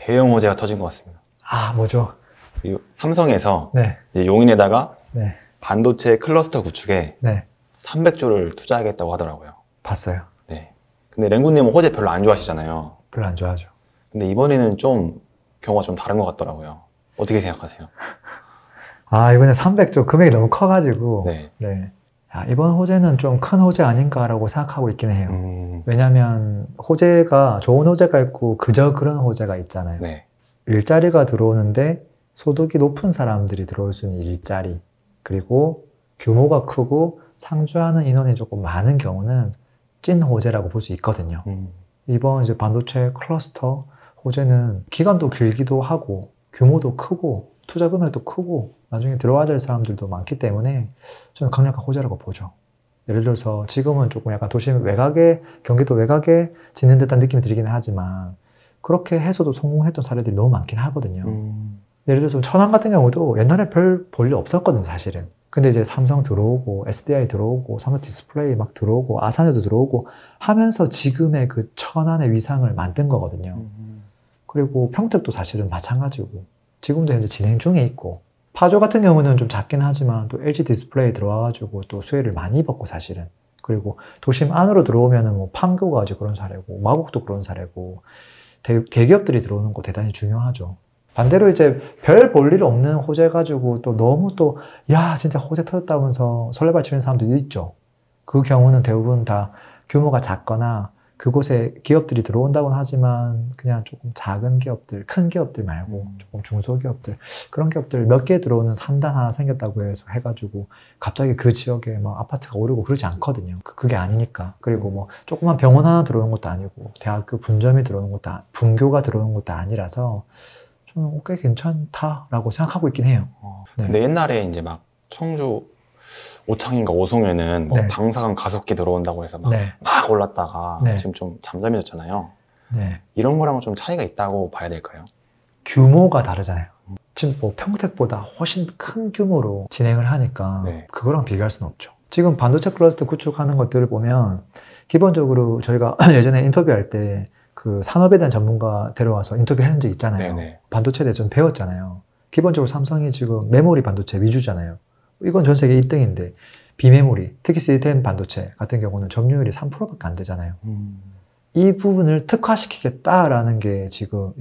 대형 호재가 터진 것 같습니다. 아, 뭐죠? 삼성에서 네. 이제 용인에다가 네. 반도체 클러스터 구축에 네. 300조를 투자하겠다고 하더라고요. 봤어요. 네. 근데 랭구님은 호재 별로 안 좋아하시잖아요. 별로 안 좋아하죠. 근데 이번에는 좀 경우가 좀 다른 것 같더라고요. 어떻게 생각하세요? 아, 이번에 300조 금액이 너무 커가지고. 네. 네. 야, 이번 호재는 좀 큰 호재 아닌가라고 생각하고 있긴 해요. 왜냐면 호재가 좋은 호재가 있고 그저 그런 호재가 있잖아요. 네. 일자리가 들어오는데 소득이 높은 사람들이 들어올 수 있는 일자리, 그리고 규모가 크고 상주하는 인원이 조금 많은 경우는 찐 호재라고 볼 수 있거든요. 이번 이제 반도체 클러스터 호재는 기간도 길기도 하고 규모도 크고 투자 금액도 크고 나중에 들어와야 될 사람들도 많기 때문에 저는 강력한 호재라고 보죠. 예를 들어서 지금은 조금 약간 도심 외곽에, 경기도 외곽에 짓는 듯한 느낌이 들긴 하지만 그렇게 해서도 성공했던 사례들이 너무 많긴 하거든요. 예를 들어서 천안 같은 경우도 옛날에 별 볼 일 없었거든요, 사실은. 근데 이제 삼성 들어오고 SDI 들어오고 삼성 디스플레이 막 들어오고 아산에도 들어오고 하면서 지금의 그 천안의 위상을 만든 거거든요. 그리고 평택도 사실은 마찬가지고 지금도 현재 진행 중에 있고, 파조 같은 경우는 좀 작긴 하지만 또 LG 디스플레이 들어와가지고 또 수혜를 많이 입었고 사실은. 그리고 도심 안으로 들어오면은 뭐 판교가 아주 그런 사례고 마곡도 그런 사례고 대기업들이 들어오는 거 대단히 중요하죠. 반대로 이제 별 볼 일 없는 호재 가지고 또 너무 또 야 진짜 호재 터졌다면서 설레발 치는 사람들도 있죠. 그 경우는 대부분 다 규모가 작거나 그곳에 기업들이 들어온다고는 하지만 그냥 조금 작은 기업들, 큰 기업들 말고 조금 중소기업들, 그런 기업들 몇 개 들어오는 산단 하나 생겼다고 해서 해가지고 갑자기 그 지역에 막 아파트가 오르고 그러지 않거든요. 그게 아니니까. 그리고 뭐 조그만 병원 하나 들어오는 것도 아니고 대학교 분점이 들어오는 것도 분교가 들어오는 것도 아니라서 저는 꽤 괜찮다라고 생각하고 있긴 해요. 네. 근데 옛날에 이제 막 청주 오창인가 오송에는 뭐 네. 방사강 가속기 들어온다고 해서 막, 네. 막 올랐다가 네. 지금 좀 잠잠해졌잖아요. 네. 이런 거랑은 좀 차이가 있다고 봐야 될까요? 규모가 다르잖아요. 지금 뭐 평택보다 훨씬 큰 규모로 진행을 하니까 네. 그거랑 비교할 수는 없죠. 지금 반도체 클러스터 구축하는 것들을 보면 기본적으로 저희가 예전에 인터뷰할 때 그 산업에 대한 전문가 데려와서 인터뷰한 적 있잖아요. 네네. 반도체에 대해서 좀 배웠잖아요. 기본적으로 삼성이 지금 메모리 반도체 위주잖아요. 이건 전 세계 1등인데 비메모리, 특히 시스템 반도체 같은 경우는 점유율이 3%밖에 안 되잖아요. 이 부분을 특화시키겠다라는 게 지금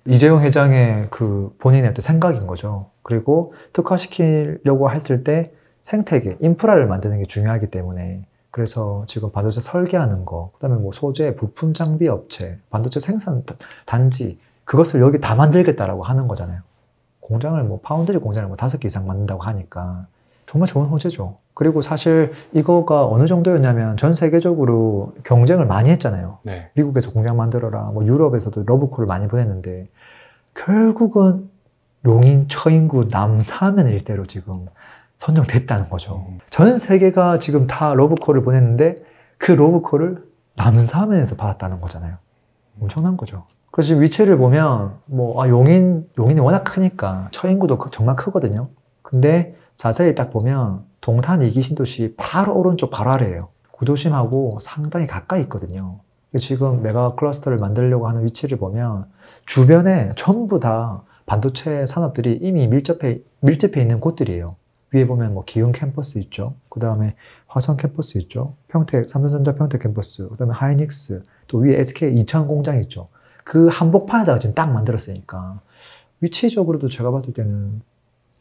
이재용 회장의 그 본인의 어떤 생각인 거죠. 그리고 특화시키려고 했을 때 생태계, 인프라를 만드는 게 중요하기 때문에 그래서 지금 반도체 설계하는 거, 그 다음에 뭐 소재, 부품 장비 업체, 반도체 생산 단지 그것을 여기 다 만들겠다라고 하는 거잖아요. 공장을 뭐 파운드리 공장을 뭐 5개 이상 만든다고 하니까 정말 좋은 호재죠. 그리고 사실 이거가 어느 정도였냐면 전 세계적으로 경쟁을 많이 했잖아요. 네. 미국에서 공장 만들어라, 뭐 유럽에서도 러브콜을 많이 보냈는데 결국은 용인, 처인구, 남사면 일대로 지금 선정됐다는 거죠. 전 세계가 지금 다 러브콜을 보냈는데 그 러브콜을 남사면에서 받았다는 거잖아요. 엄청난 거죠. 그래서 지금 위치를 보면 뭐 용인이 워낙 크니까 처인구도 정말 크거든요. 근데 자세히 딱 보면 동탄 이기 신도시 바로 오른쪽 바로 아래예요. 구도심하고 상당히 가까이 있거든요. 지금 메가 클러스터를 만들려고 하는 위치를 보면 주변에 전부 다 반도체 산업들이 이미 밀접해 있는 곳들이에요. 위에 보면 뭐 기흥 캠퍼스 있죠. 그 다음에 화성 캠퍼스 있죠. 평택, 삼성전자 평택 캠퍼스, 그 다음에 하이닉스, 또 위에 SK 이천 공장 있죠. 그 한복판에다가 지금 딱 만들었으니까 위치적으로도 제가 봤을 때는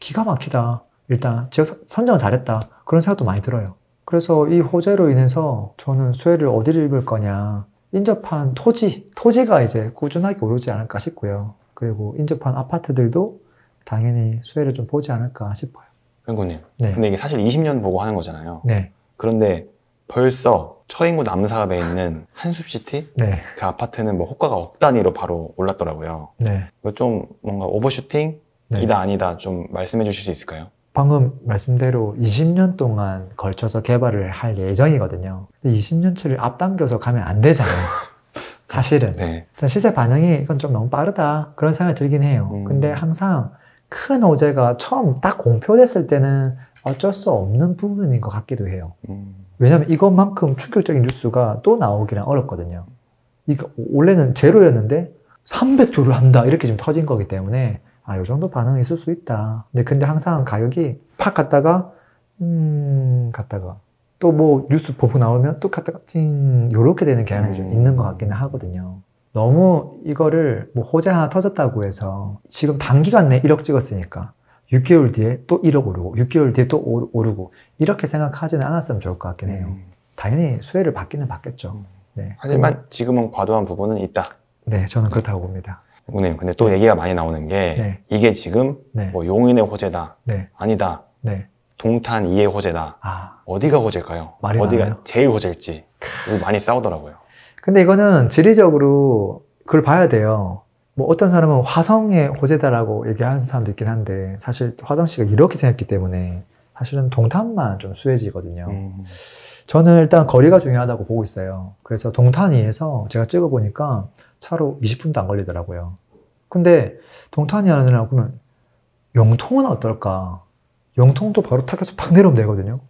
기가 막히다. 일단 지역 선정을 잘했다. 그런 생각도 많이 들어요. 그래서 이 호재로 인해서 저는 수혜를 어디를 입을 거냐. 인접한 토지가 이제 꾸준하게 오르지 않을까 싶고요. 그리고 인접한 아파트들도 당연히 수혜를 좀 보지 않을까 싶어요. 랭구님. 네. 근데 이게 사실 20년 보고 하는 거잖아요. 네. 그런데 벌써 처인구 남사읍에 있는 한숲시티? 네. 그 아파트는 뭐 호가가 억 단위로 바로 올랐더라고요. 네. 이거 좀 뭔가 오버슈팅이다 네. 아니다 좀 말씀해 주실 수 있을까요? 방금 말씀대로 20년 동안 걸쳐서 개발을 할 예정이거든요. 근데 20년치를 앞당겨서 가면 안 되잖아요. 사실은. 네. 전 시세 반영이 이건 좀 너무 빠르다. 그런 생각이 들긴 해요. 근데 항상 큰 호재가 처음 딱 공표됐을 때는 어쩔 수 없는 부분인 것 같기도 해요. 왜냐면 이것만큼 충격적인 뉴스가 또 나오기는 어렵거든요. 이거 원래는 제로였는데 300조를 한다 이렇게 지금 터진 거기 때문에 요 정도 반응이 있을 수 있다. 근데 항상 가격이 팍 갔다가 갔다가 또 뭐 뉴스 보고 나오면 또 갔다가 요렇게 되는 경향이 좀 있는 것 같기는 하거든요. 너무 이거를 뭐 호재 하나 터졌다고 해서 지금 단기간 내에 1억 찍었으니까 6개월 뒤에 또 1억 오르고 6개월 뒤에 또 오르고 이렇게 생각하지는 않았으면 좋을 것 같긴 해요. 당연히 수혜를 받기는 받겠죠. 네. 하지만 지금은 과도한 부분은 있다. 네, 저는 그렇다고 봅니다. 형님, 근데 또 얘기가 많이 나오는 게 네. 이게 지금 네. 뭐 용인의 호재다. 네. 아니다. 네. 동탄 2의 호재다. 어디가 호재일까요? 말이 어디가 많아요. 제일 호재일지 이거 많이 싸우더라고요. 근데 이거는 지리적으로 그걸 봐야 돼요. 뭐 어떤 사람은 화성의 호재다라고 얘기하는 사람도 있긴 한데 사실 화성시가 이렇게 생겼기 때문에 사실은 동탄만 좀 수혜지거든요. 저는 일단 거리가 중요하다고 보고 있어요. 그래서 동탄이에서 제가 찍어보니까 차로 20분도 안 걸리더라고요. 근데 동탄이 아니라 그러면 영통은 어떨까? 영통도 바로 타격해서 팍 내려오면 되거든요.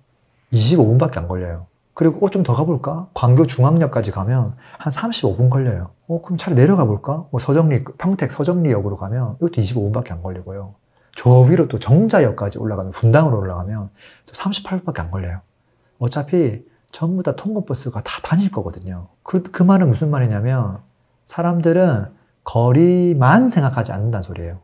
25분밖에 안 걸려요. 그리고 좀 더 가볼까? 광교 중앙역까지 가면 한 35분 걸려요. 그럼 차라리 내려가 볼까? 뭐 평택 서정리역으로 가면 이것도 25분밖에 안 걸리고요. 저 위로 또 정자역까지 올라가면 분당으로 올라가면 또 38분밖에 안 걸려요. 어차피 전부 다 통근버스가 다 다닐 거거든요. 그 말은 무슨 말이냐면 사람들은 거리만 생각하지 않는다는 소리예요.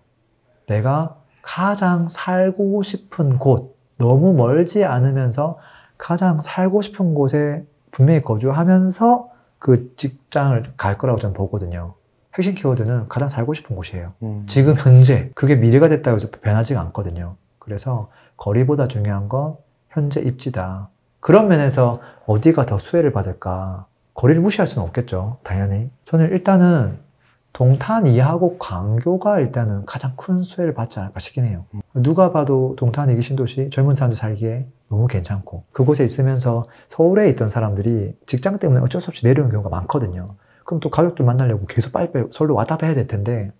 내가 가장 살고 싶은 곳, 너무 멀지 않으면서 가장 살고 싶은 곳에 분명히 거주하면서 그 직장을 갈 거라고 저는 보거든요. 핵심 키워드는 가장 살고 싶은 곳이에요. 지금 현재 그게 미래가 됐다고 해서 변하지가 않거든요. 그래서 거리보다 중요한 건 현재 입지다. 그런 면에서 어디가 더 수혜를 받을까? 거리를 무시할 수는 없겠죠. 당연히. 저는 일단은 동탄 2하고 광교가 일단은 가장 큰 수혜를 받지 않을까 싶긴 해요. 누가 봐도 동탄 2기 신도시 젊은 사람들 살기에 너무 괜찮고 그곳에 있으면서 서울에 있던 사람들이 직장 때문에 어쩔 수 없이 내려오는 경우가 많거든요. 그럼 또 가족들 만나려고 계속 빨리빨리 서울로 왔다 갔다 해야 될 텐데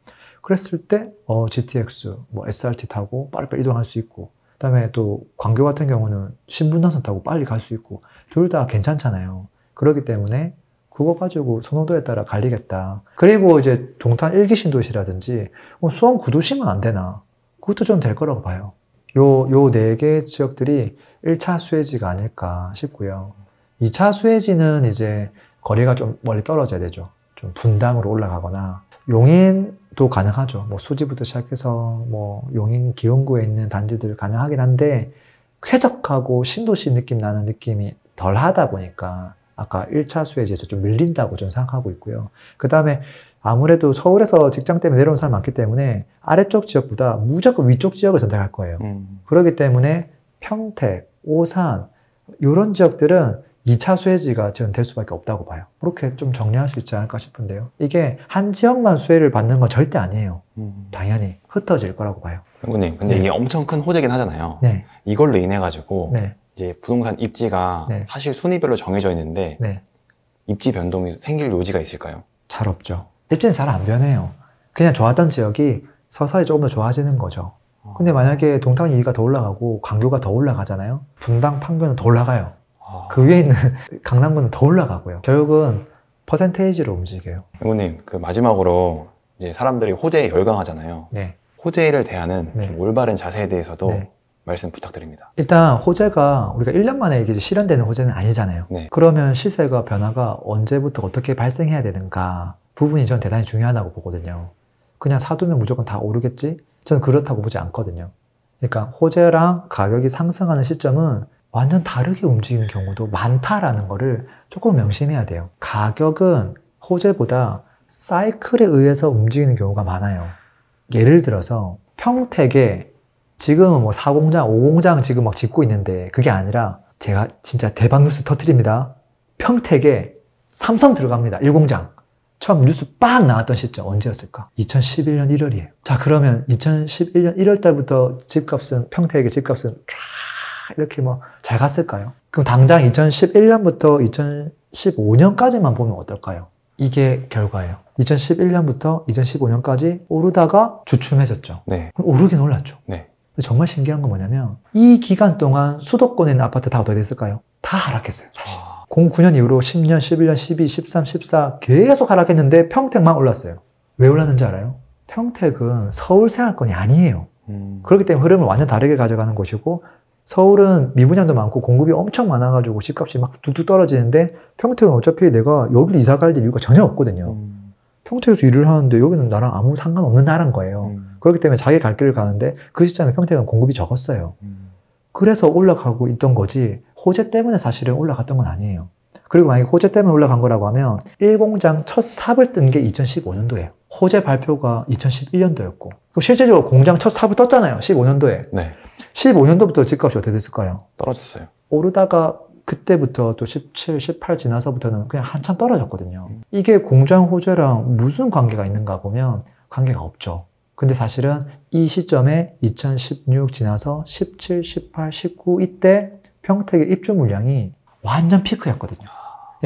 그랬을 때 GTX, 뭐 SRT 타고 빨리빨리 이동할 수 있고 그다음에 또 광교 같은 경우는 신분당선 타고 빨리 갈 수 있고 둘 다 괜찮잖아요. 그렇기 때문에 그거 가지고 선호도에 따라 갈리겠다. 그리고 이제 동탄 1기 신도시라든지 수원 구도시면 안 되나? 그것도 좀 될 거라고 봐요. 요 4개 지역들이 1차 수혜지가 아닐까 싶고요. 2차 수혜지는 이제 거리가 좀 멀리 떨어져야 되죠. 좀 분당으로 올라가거나 용인도 가능하죠. 뭐 수지부터 시작해서 뭐 용인 기흥구에 있는 단지들 가능하긴 한데 쾌적하고 신도시 느낌 나는 느낌이 덜 하다 보니까 아까 1차 수혜지에서 좀 밀린다고 저는 생각하고 있고요. 그 다음에 아무래도 서울에서 직장 때문에 내려온 사람 많기 때문에 아래쪽 지역보다 무조건 위쪽 지역을 선택할 거예요. 그렇기 때문에 평택, 오산 이런 지역들은 2차 수혜지가 저는 될 수밖에 없다고 봐요. 그렇게 좀 정리할 수 있지 않을까 싶은데요. 이게 한 지역만 수혜를 받는 건 절대 아니에요. 당연히 흩어질 거라고 봐요. 형님, 근데 네. 이게 엄청 큰 호재긴 하잖아요. 네. 이걸로 인해 가지고 네. 이제 부동산 입지가 네. 사실 순위별로 정해져 있는데 네. 입지 변동이 생길 요지가 있을까요? 잘 없죠. 입지는 잘 안 변해요. 그냥 좋았던 지역이 서서히 조금 더 좋아지는 거죠. 근데 만약에 동탄 2가 더 올라가고 광교가 더 올라가잖아요. 분당, 판교는 더 올라가요. 그 위에 있는 강남구는 더 올라가고요. 결국은 퍼센테이지로 움직여요. 형님, 그 마지막으로 이제 사람들이 호재에 열광하잖아요. 네. 호재를 대하는 네. 좀 올바른 자세에 대해서도 네. 말씀 부탁드립니다. 일단 호재가 우리가 1년 만에 이게 실현되는 호재는 아니잖아요. 네. 그러면 시세가 변화가 언제부터 어떻게 발생해야 되는가 부분이 전 대단히 중요하다고 보거든요. 그냥 사두면 무조건 다 오르겠지? 저는 그렇다고 보지 않거든요. 그러니까 호재랑 가격이 상승하는 시점은 완전 다르게 움직이는 경우도 많다라는 거를 조금 명심해야 돼요. 가격은 호재보다 사이클에 의해서 움직이는 경우가 많아요. 예를 들어서 평택에 지금은 뭐 4공장, 5공장 지금 막 짓고 있는데 그게 아니라 제가 진짜 대박 뉴스 터뜨립니다. 평택에 삼성 들어갑니다. 1공장. 처음 뉴스 빡 나왔던 시점 언제였을까? 2011년 1월이에요. 자, 그러면 2011년 1월 달부터 집값은, 평택의 집값은 쫙 이렇게 뭐 잘 갔을까요? 그럼 당장 2011년부터 2015년까지만 보면 어떨까요? 이게 결과예요. 2011년부터 2015년까지 오르다가 주춤해졌죠. 네. 오르긴 올랐죠. 네. 근데 정말 신기한 건 뭐냐면 이 기간 동안 수도권에 있는 아파트 다 어떻게 됐을까요? 다 하락했어요, 사실. 09년 이후로 10년, 11년, 12, 13, 14 계속 하락했는데 평택만 올랐어요. 왜 올랐는지 알아요? 평택은 서울 생활권이 아니에요. 그렇기 때문에 흐름을 완전 다르게 가져가는 곳이고, 서울은 미분양도 많고 공급이 엄청 많아가지고 집값이 막 뚝뚝 떨어지는데, 평택은 어차피 내가 여기를 이사 갈 이유가 전혀 없거든요. 평택에서 일을 하는데 여기는 나랑 아무 상관없는 나라인 거예요. 그렇기 때문에 자기 갈 길을 가는데 그 시점에 평택은 공급이 적었어요. 그래서 올라가고 있던 거지, 호재 때문에 사실은 올라갔던 건 아니에요. 그리고 만약에 호재 때문에 올라간 거라고 하면 1공장 첫 삽을 뜬 게 2015년도예요. 호재 발표가 2011년도였고, 실제적으로 공장 첫 삽을 떴잖아요. 15년도에. 네. 15년도부터 집값이 어떻게 됐을까요? 떨어졌어요. 오르다가 그때부터 또 17, 18 지나서부터는 그냥 한참 떨어졌거든요. 이게 공장 호재랑 무슨 관계가 있는가 보면 관계가 없죠. 근데 사실은 이 시점에 2016 지나서 17, 18, 19 이때 평택의 입주 물량이 완전 피크였거든요.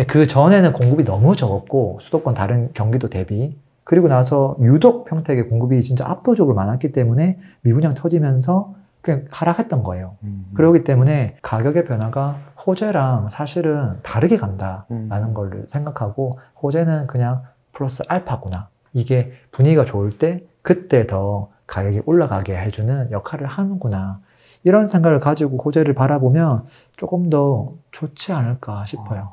그 전에는 공급이 너무 적었고, 수도권 다른 경기도 대비. 그리고 나서 유독 평택의 공급이 진짜 압도적으로 많았기 때문에 미분양 터지면서 그냥 하락했던 거예요. 그렇기 때문에 가격의 변화가 호재랑 사실은 다르게 간다라는 걸 생각하고, 호재는 그냥 플러스 알파구나. 이게 분위기가 좋을 때 그때 더 가격이 올라가게 해주는 역할을 하는구나. 이런 생각을 가지고 호재를 바라보면 조금 더 좋지 않을까 싶어요.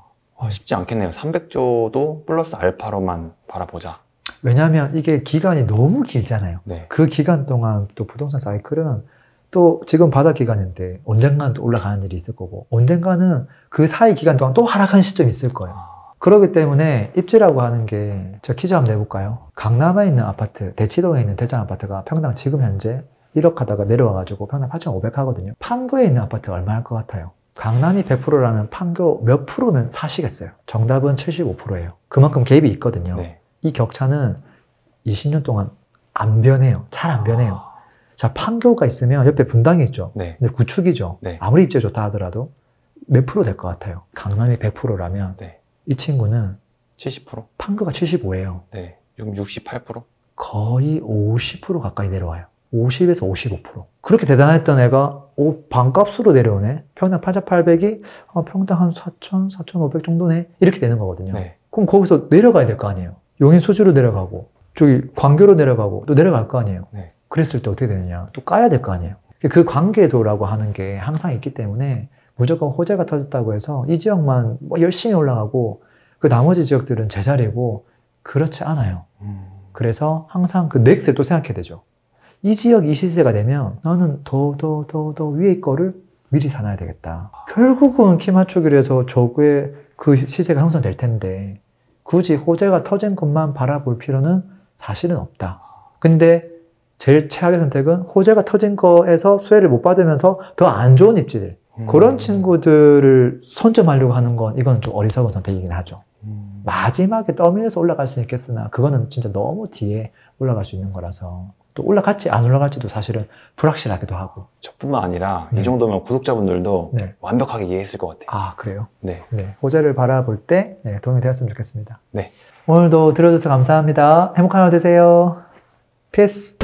쉽지 않겠네요. 300조도 플러스 알파로만 바라보자. 왜냐하면 이게 기간이 너무 길잖아요. 네. 그 기간 동안 또 부동산 사이클은 또 지금 바닥 기간인데 언젠가는 또 올라가는 일이 있을 거고, 언젠가는 그 사이 기간 동안 또 하락하는 시점이 있을 거예요. 그렇기 때문에 입지라고 하는 게, 제가 퀴즈 한번 내볼까요? 강남에 있는 아파트, 대치동에 있는 대장 아파트가 평당 지금 현재 1억 하다가 내려와가지고 평당 8,500 하거든요. 판교에 있는 아파트가 얼마 할 것 같아요? 강남이 100%라면 판교 몇 프로면 사시겠어요? 정답은 75%예요. 그만큼 갭이 있거든요. 네. 이 격차는 20년 동안 안 변해요. 잘 안 변해요. 자, 판교가 있으면 옆에 분당이 있죠. 네. 근데 구축이죠. 네. 아무리 입지가 좋다 하더라도 몇 프로 될 것 같아요? 강남이 100%라면 네. 이 친구는 70%? 판교가 75예요. 네. 지금 68%? 거의 50% 가까이 내려와요. 50에서 55%. 그렇게 대단했던 애가 반값으로 내려오네. 평당 8,800이 평당 한 4,000, 4,500 정도네. 이렇게 되는 거거든요. 네. 그럼 거기서 내려가야 될 거 아니에요. 용인 수지로 내려가고, 저기 광교로 내려가고, 또 내려갈 거 아니에요. 네. 그랬을 때 어떻게 되느냐. 또 까야 될 거 아니에요. 그 관계도라고 하는 게 항상 있기 때문에 무조건 호재가 터졌다고 해서 이 지역만 열심히 올라가고 그 나머지 지역들은 제자리고, 그렇지 않아요. 그래서 항상 그 넥스를 또 생각해야 되죠. 이 지역 이 시세가 되면 나는 더 위에 거를 미리 사놔야 되겠다. 결국은 키 맞추기를 해서 저거에 그 시세가 형성될 텐데 굳이 호재가 터진 것만 바라볼 필요는 사실은 없다. 근데 제일 최악의 선택은 호재가 터진 거에서 수혜를 못 받으면서 더 안 좋은 입지들, 그런 친구들을 선점하려고 하는 건 이건 좀 어리석은 선택이긴 하죠. 마지막에 떠밀려서 올라갈 수는 있겠으나 그거는 진짜 너무 뒤에 올라갈 수 있는 거라서, 또 올라갈지 안 올라갈지도 사실은 불확실하기도 하고. 저뿐만 아니라 네. 이 정도면 구독자분들도 네. 완벽하게 이해했을 것 같아요. 아, 그래요? 네. 네. 호재를 바라볼 때 도움이 되었으면 좋겠습니다. 네. 오늘도 들어줘서 감사합니다. 행복한 하루 되세요. 피스.